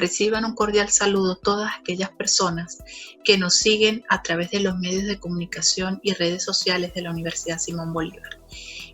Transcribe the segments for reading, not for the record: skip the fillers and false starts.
Reciban un cordial saludo todas aquellas personas que nos siguen a través de los medios de comunicación y redes sociales de la Universidad Simón Bolívar.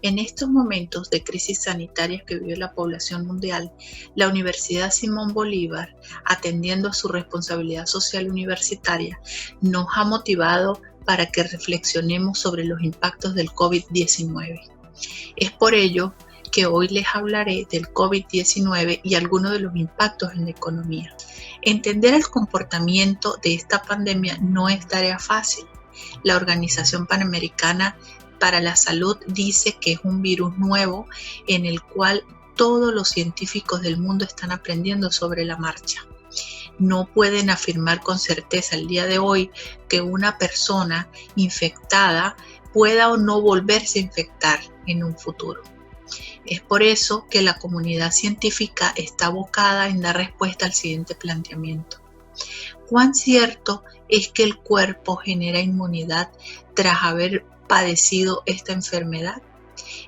En estos momentos de crisis sanitarias que vive la población mundial, la Universidad Simón Bolívar, atendiendo a su responsabilidad social universitaria, nos ha motivado para que reflexionemos sobre los impactos del COVID-19. Es por ello que hoy les hablaré del COVID-19 y algunos de los impactos en la economía. Entender el comportamiento de esta pandemia no es tarea fácil. La Organización Panamericana para la Salud dice que es un virus nuevo en el cual todos los científicos del mundo están aprendiendo sobre la marcha. No pueden afirmar con certeza el día de hoy que una persona infectada pueda o no volverse a infectar en un futuro. Es por eso que la comunidad científica está abocada en dar respuesta al siguiente planteamiento. ¿Cuán cierto es que el cuerpo genera inmunidad tras haber padecido esta enfermedad?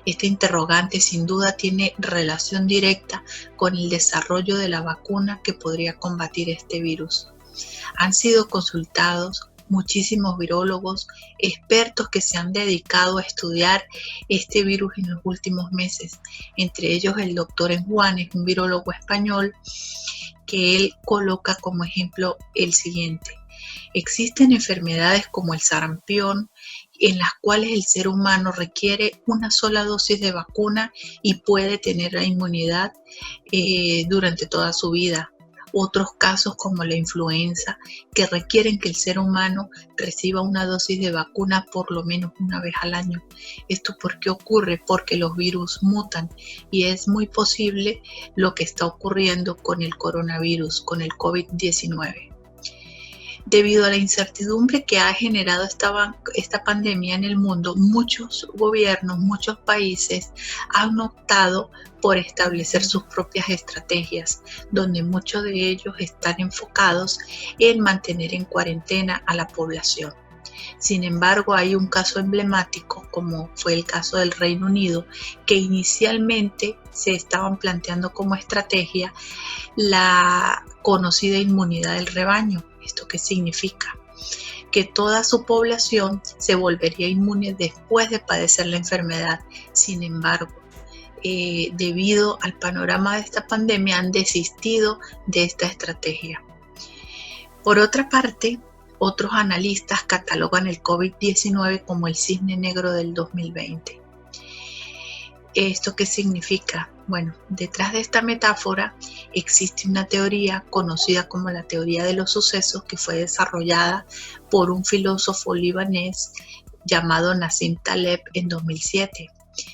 Este interrogante sin duda tiene relación directa con el desarrollo de la vacuna que podría combatir este virus. Han sido consultados muchísimos virólogos, expertos que se han dedicado a estudiar este virus en los últimos meses, entre ellos el doctor Juanes, un virólogo español, que él coloca como ejemplo el siguiente. Existen enfermedades como el sarampión, en las cuales el ser humano requiere una sola dosis de vacuna y puede tener la inmunidad durante toda su vida. Otros casos como la influenza, que requieren que el ser humano reciba una dosis de vacuna por lo menos una vez al año. ¿Esto por qué ocurre? Porque los virus mutan y es muy posible lo que está ocurriendo con el coronavirus, con el COVID-19. Debido a la incertidumbre que ha generado esta pandemia en el mundo, muchos gobiernos, muchos países han optado por establecer sus propias estrategias, donde muchos de ellos están enfocados en mantener en cuarentena a la población. Sin embargo, hay un caso emblemático, como fue el caso del Reino Unido, que inicialmente se estaban planteando como estrategia la conocida inmunidad del rebaño. ¿Esto qué significa? Que toda su población se volvería inmune después de padecer la enfermedad. Sin embargo, debido al panorama de esta pandemia, han desistido de esta estrategia. Por otra parte, otros analistas catalogan el COVID-19 como el cisne negro del 2020. ¿Esto qué significa? Bueno, detrás de esta metáfora existe una teoría conocida como la teoría de los sucesos, que fue desarrollada por un filósofo libanés llamado Nassim Taleb en 2007.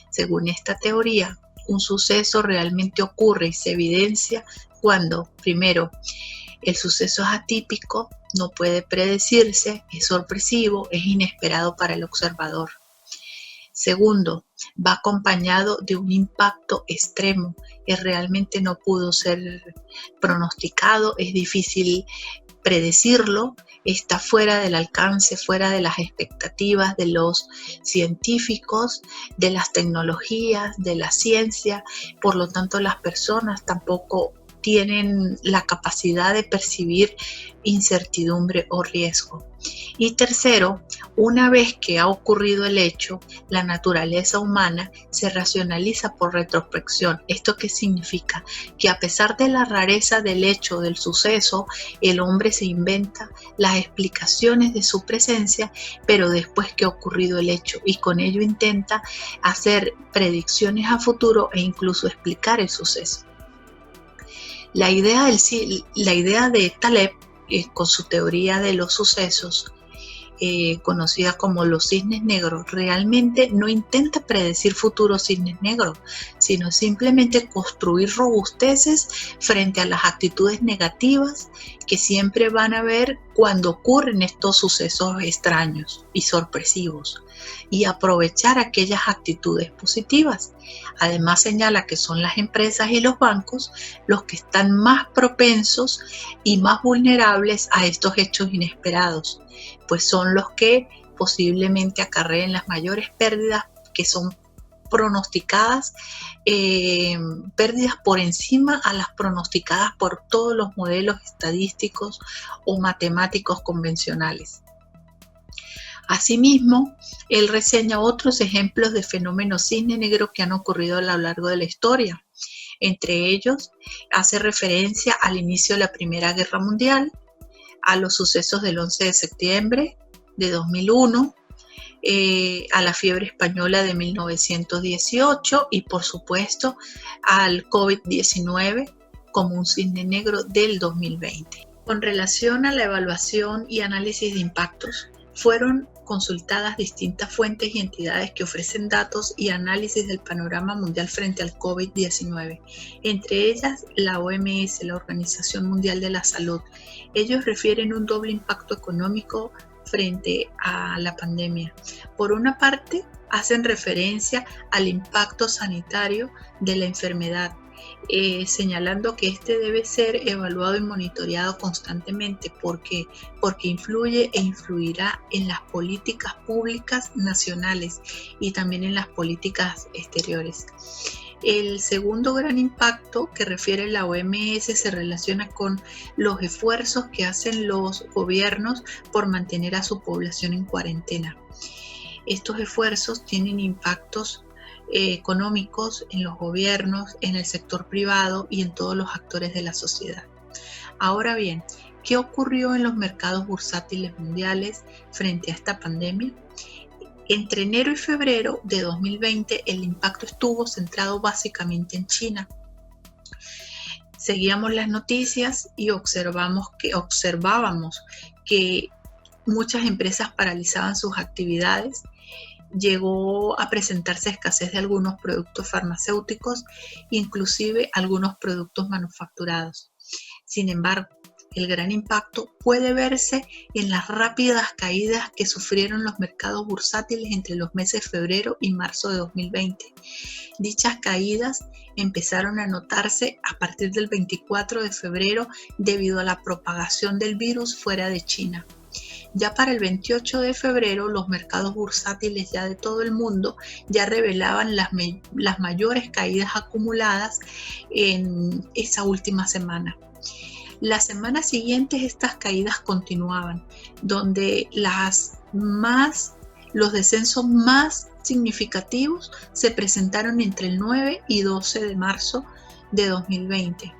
Según esta teoría, un suceso realmente ocurre y se evidencia cuando, primero, el suceso es atípico, no puede predecirse, es sorpresivo, es inesperado para el observador. Segundo, va acompañado de un impacto extremo que realmente no pudo ser pronosticado, es difícil predecirlo, está fuera del alcance, fuera de las expectativas de los científicos, de las tecnologías, de la ciencia. Por lo tanto, las personas tampoco tienen la capacidad de percibir incertidumbre o riesgo. Y tercero, una vez que ha ocurrido el hecho, la naturaleza humana se racionaliza por retrospección. ¿Esto qué significa? Que a pesar de la rareza del hecho, del suceso, el hombre se inventa las explicaciones de su presencia, pero después que ha ocurrido el hecho, y con ello intenta hacer predicciones a futuro e incluso explicar el suceso. La idea de Taleb, con su teoría de los sucesos, conocida como los cisnes negros, realmente no intenta predecir futuros cisnes negros, sino simplemente construir robusteces frente a las actitudes negativas que siempre van a haber cuando ocurren estos sucesos extraños y sorpresivos, y aprovechar aquellas actitudes positivas. Además, señala que son las empresas y los bancos los que están más propensos y más vulnerables a estos hechos inesperados, pues son los que posiblemente acarreen las mayores pérdidas, que son pronosticadas, pérdidas por encima a las pronosticadas por todos los modelos estadísticos o matemáticos convencionales. Asimismo, él reseña otros ejemplos de fenómenos cisne negro que han ocurrido a lo largo de la historia. Entre ellos, hace referencia al inicio de la Primera Guerra Mundial, a los sucesos del 11 de septiembre de 2001, a la fiebre española de 1918 y, por supuesto, al COVID-19 como un cisne negro del 2020. Con relación a la evaluación y análisis de impactos, fueron consultadas distintas fuentes y entidades que ofrecen datos y análisis del panorama mundial frente al COVID-19, entre ellas la OMS, la Organización Mundial de la Salud. Ellos refieren un doble impacto económico frente a la pandemia. Por una parte, hacen referencia al impacto sanitario de la enfermedad, señalando que este debe ser evaluado y monitoreado constantemente porque influye e influirá en las políticas públicas nacionales y también en las políticas exteriores. El segundo gran impacto que refiere la OMS se relaciona con los esfuerzos que hacen los gobiernos por mantener a su población en cuarentena. Estos esfuerzos tienen impactos económicos en los gobiernos, en el sector privado y en todos los actores de la sociedad. Ahora bien, ¿qué ocurrió en los mercados bursátiles mundiales frente a esta pandemia? Entre enero y febrero de 2020 el impacto estuvo centrado básicamente en China. Seguíamos las noticias y observábamos que muchas empresas paralizaban sus actividades. Llegó a presentarse escasez de algunos productos farmacéuticos, inclusive algunos productos manufacturados. Sin embargo, el gran impacto puede verse en las rápidas caídas que sufrieron los mercados bursátiles entre los meses de febrero y marzo de 2020. Dichas caídas empezaron a notarse a partir del 24 de febrero debido a la propagación del virus fuera de China. Ya para el 28 de febrero, los mercados bursátiles ya de todo el mundo ya revelaban las mayores caídas acumuladas en esa última semana. Las semanas siguientes estas caídas continuaban, donde los descensos más significativos se presentaron entre el 9 y 12 de marzo de 2020.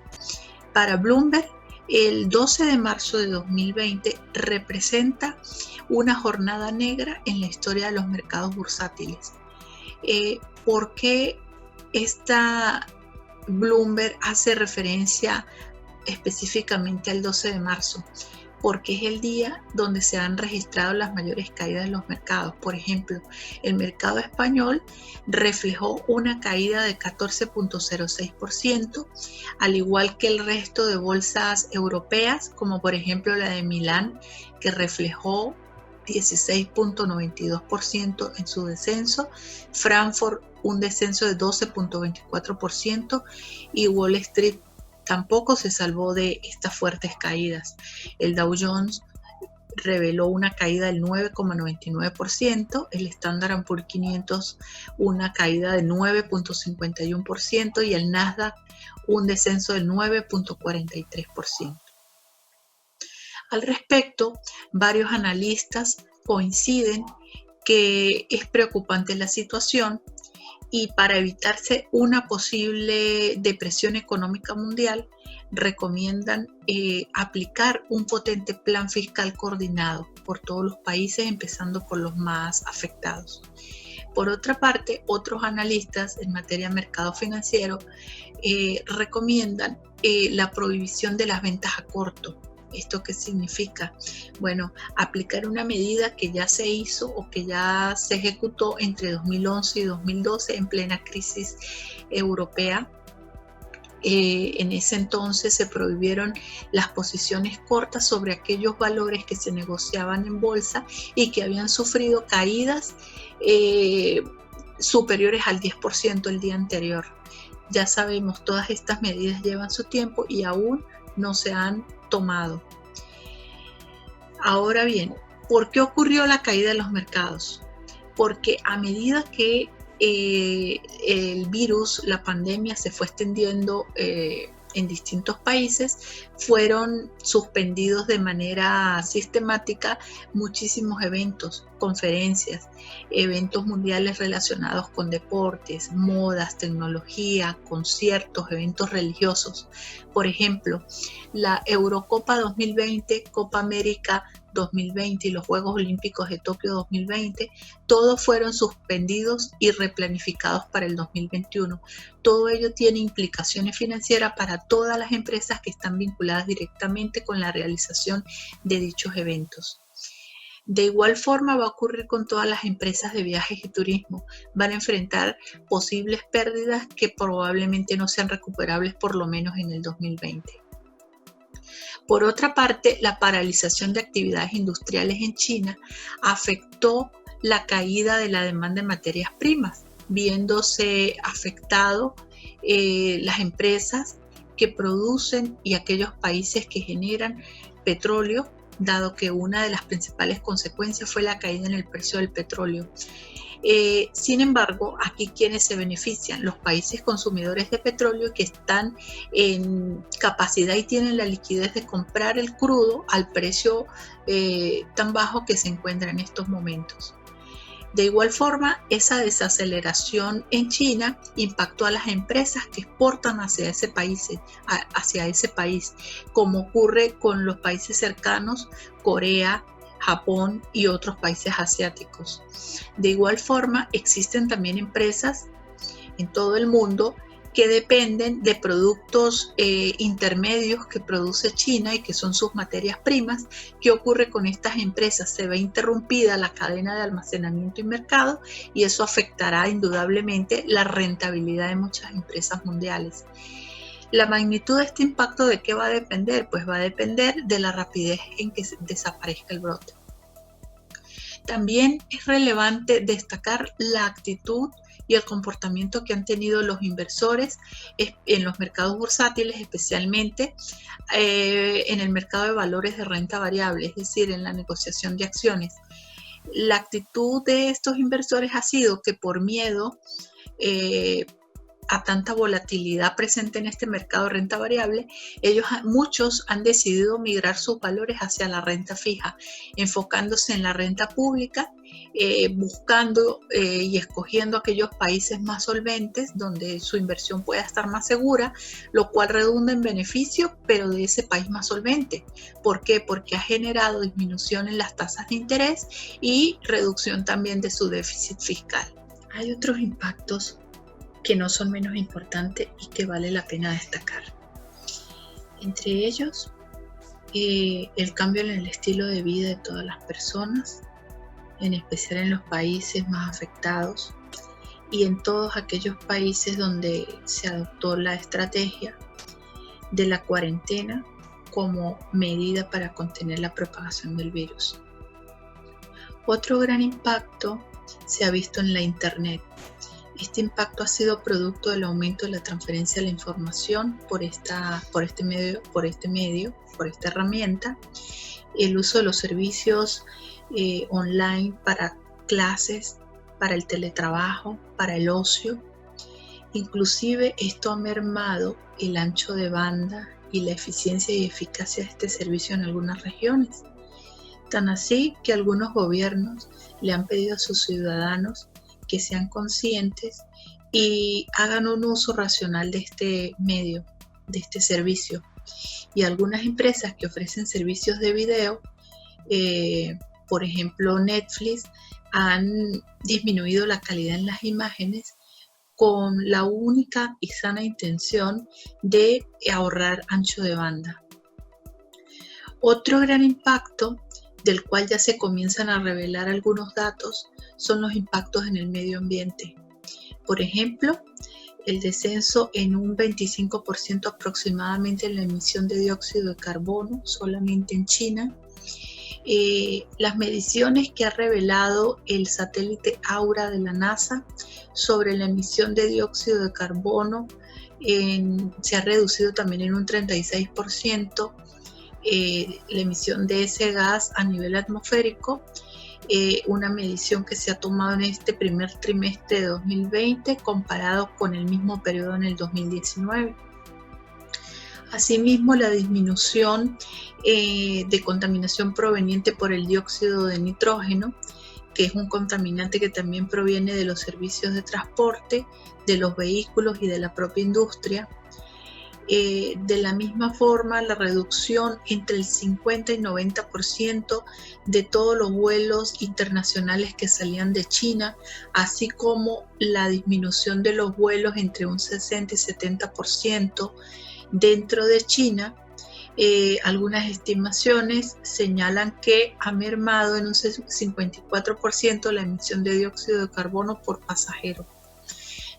Para Bloomberg, el 12 de marzo de 2020 representa una jornada negra en la historia de los mercados bursátiles. ¿Por qué esta Bloomberg hace referencia específicamente al 12 de marzo? Porque es el día donde se han registrado las mayores caídas de los mercados. Por ejemplo, el mercado español reflejó una caída de 14.06%, al igual que el resto de bolsas europeas, como por ejemplo la de Milán, que reflejó 16.92% en su descenso, Frankfurt un descenso de 12.24% y Wall Street tampoco se salvó de estas fuertes caídas. El Dow Jones reveló una caída del 9.99%, el Standard & Poor's 500 una caída del 9.51% y el Nasdaq un descenso del 9.43%. Al respecto, varios analistas coinciden que es preocupante la situación y para evitarse una posible depresión económica mundial, recomiendan aplicar un potente plan fiscal coordinado por todos los países, empezando por los más afectados. Por otra parte, otros analistas en materia de mercado financiero recomiendan la prohibición de las ventas a corto. ¿Esto qué significa? Bueno, aplicar una medida que ya se hizo o que ya se ejecutó entre 2011 y 2012 en plena crisis europea. En ese entonces se prohibieron las posiciones cortas sobre aquellos valores que se negociaban en bolsa y que habían sufrido caídas superiores al 10% el día anterior. Ya sabemos, todas estas medidas llevan su tiempo y aún no se han tomado. Ahora bien, ¿por qué ocurrió la caída de los mercados? Porque a medida que el virus, la pandemia se fue extendiendo en distintos países, fueron suspendidos de manera sistemática muchísimos eventos, conferencias, eventos mundiales relacionados con deportes, modas, tecnología, conciertos, eventos religiosos. Por ejemplo, la Eurocopa 2020, Copa América 2020 y los Juegos Olímpicos de Tokio 2020, todos fueron suspendidos y replanificados para el 2021. Todo ello tiene implicaciones financieras para todas las empresas que están vinculadas directamente con la realización de dichos eventos. De igual forma va a ocurrir con todas las empresas de viajes y turismo. Van a enfrentar posibles pérdidas que probablemente no sean recuperables por lo menos en el 2020. Por otra parte, la paralización de actividades industriales en China afectó la caída de la demanda de materias primas, viéndose afectado las empresas que producen y aquellos países que generan petróleo, dado que una de las principales consecuencias fue la caída en el precio del petróleo. Sin embargo, aquí quienes se benefician, los países consumidores de petróleo que están en capacidad y tienen la liquidez de comprar el crudo al precio tan bajo que se encuentra en estos momentos. De igual forma, esa desaceleración en China impactó a las empresas que exportan hacia ese país, como ocurre con los países cercanos, Corea, Japón y otros países asiáticos. De igual forma, existen también empresas en todo el mundo que dependen de productos intermedios que produce China y que son sus materias primas. ¿Qué ocurre con estas empresas? Se ve interrumpida la cadena de almacenamiento y mercado y eso afectará indudablemente la rentabilidad de muchas empresas mundiales. La magnitud de este impacto, ¿de qué va a depender? Pues va a depender de la rapidez en que desaparezca el brote. También es relevante destacar la actitud y el comportamiento que han tenido los inversores en los mercados bursátiles, especialmente en el mercado de valores de renta variable, es decir, en la negociación de acciones. La actitud de estos inversores ha sido que por miedo a tanta volatilidad presente en este mercado de renta variable, muchos han decidido migrar sus valores hacia la renta fija, enfocándose en la renta pública, buscando y escogiendo aquellos países más solventes donde su inversión pueda estar más segura, lo cual redunda en beneficio, pero de ese país más solvente. ¿Por qué? Porque ha generado disminución en las tasas de interés y reducción también de su déficit fiscal. Hay otros impactos que no son menos importantes y que vale la pena destacar. Entre ellos, el cambio en el estilo de vida de todas las personas, en especial en los países más afectados y en todos aquellos países donde se adoptó la estrategia de la cuarentena como medida para contener la propagación del virus. Otro gran impacto se ha visto en la Internet. Este impacto ha sido producto del aumento de la transferencia de la información por esta herramienta, el uso de los servicios online para clases, para el teletrabajo, para el ocio. Inclusive esto ha mermado el ancho de banda y la eficiencia y eficacia de este servicio en algunas regiones. Tan así que algunos gobiernos le han pedido a sus ciudadanos que sean conscientes y hagan un uso racional de este medio, de este servicio. Y algunas empresas que ofrecen servicios de video, por ejemplo Netflix, han disminuido la calidad en las imágenes con la única y sana intención de ahorrar ancho de banda. Otro gran impacto, del cual ya se comienzan a revelar algunos datos, son los impactos en el medio ambiente. Por ejemplo, el descenso en un 25% aproximadamente en la emisión de dióxido de carbono solamente en China. Las mediciones que ha revelado el satélite Aura de la NASA sobre la emisión de dióxido de carbono se ha reducido también en un 36%. La emisión de ese gas a nivel atmosférico una medición que se ha tomado en este primer trimestre de 2020 comparado con el mismo periodo en el 2019. Asimismo, la disminución de contaminación proveniente por el dióxido de nitrógeno, que es un contaminante que también proviene de los servicios de transporte, de los vehículos y de la propia industria. De la misma forma, la reducción entre el 50 y 90% de todos los vuelos internacionales que salían de China, así como la disminución de los vuelos entre un 60 y 70% dentro de China. Algunas estimaciones señalan que ha mermado en un 54% la emisión de dióxido de carbono por pasajero.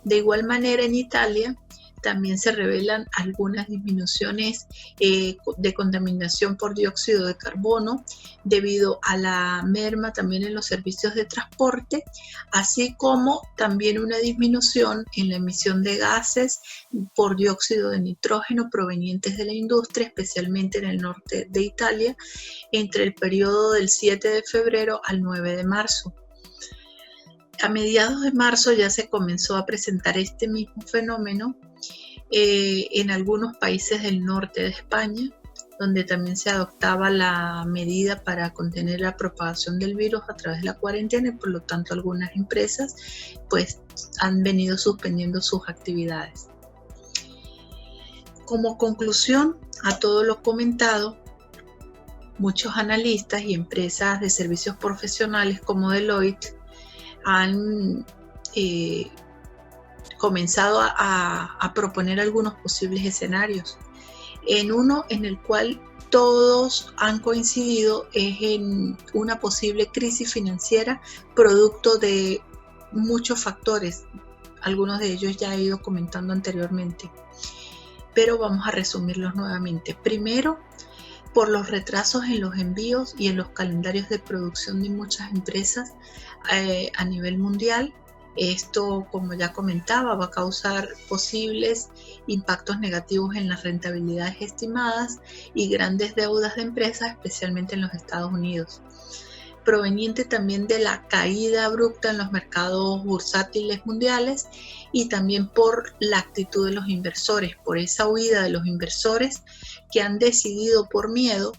De igual manera, en Italia también se revelan algunas disminuciones de contaminación por dióxido de carbono debido a la merma también en los servicios de transporte, así como también una disminución en la emisión de gases por dióxido de nitrógeno provenientes de la industria, especialmente en el norte de Italia, entre el periodo del 7 de febrero al 9 de marzo. A mediados de marzo ya se comenzó a presentar este mismo fenómeno en algunos países del norte de España, donde también se adoptaba la medida para contener la propagación del virus a través de la cuarentena, y por lo tanto algunas empresas pues han venido suspendiendo sus actividades. Como conclusión a todo lo comentado, muchos analistas y empresas de servicios profesionales como Deloitte han comenzado a proponer algunos posibles escenarios. En uno en el cual todos han coincidido es en una posible crisis financiera producto de muchos factores. Algunos de ellos ya he ido comentando anteriormente, pero vamos a resumirlos nuevamente. Primero, por los retrasos en los envíos y en los calendarios de producción de muchas empresas a nivel mundial. Esto, como ya comentaba, va a causar posibles impactos negativos en las rentabilidades estimadas y grandes deudas de empresas, especialmente en los Estados Unidos. Proveniente también de la caída abrupta en los mercados bursátiles mundiales y también por la actitud de los inversores, por esa huida de los inversores que han decidido por miedo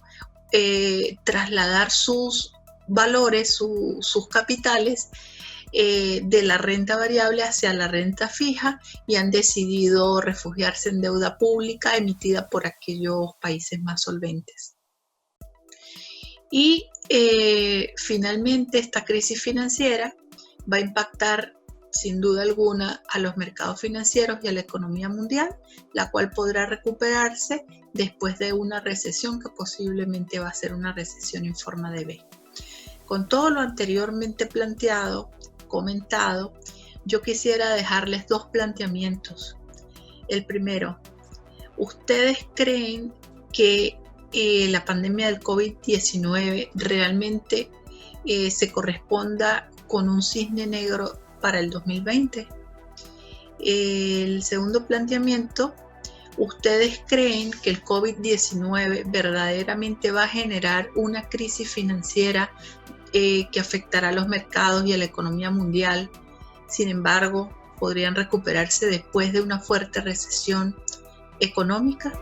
trasladar sus valores, sus capitales de la renta variable hacia la renta fija y han decidido refugiarse en deuda pública emitida por aquellos países más solventes. Y finalmente esta crisis financiera va a impactar sin duda alguna a los mercados financieros y a la economía mundial, la cual podrá recuperarse después de una recesión que posiblemente va a ser una recesión en forma de V. Con todo lo anteriormente planteado, comentado, yo quisiera dejarles dos planteamientos. El primero, ¿ustedes creen que la pandemia del COVID-19 realmente se corresponda con un cisne negro para el 2020? El segundo planteamiento, ¿ustedes creen que el COVID-19 verdaderamente va a generar una crisis financiera que afectará a los mercados y a la economía mundial? Sin embargo, ¿podrían recuperarse después de una fuerte recesión económica?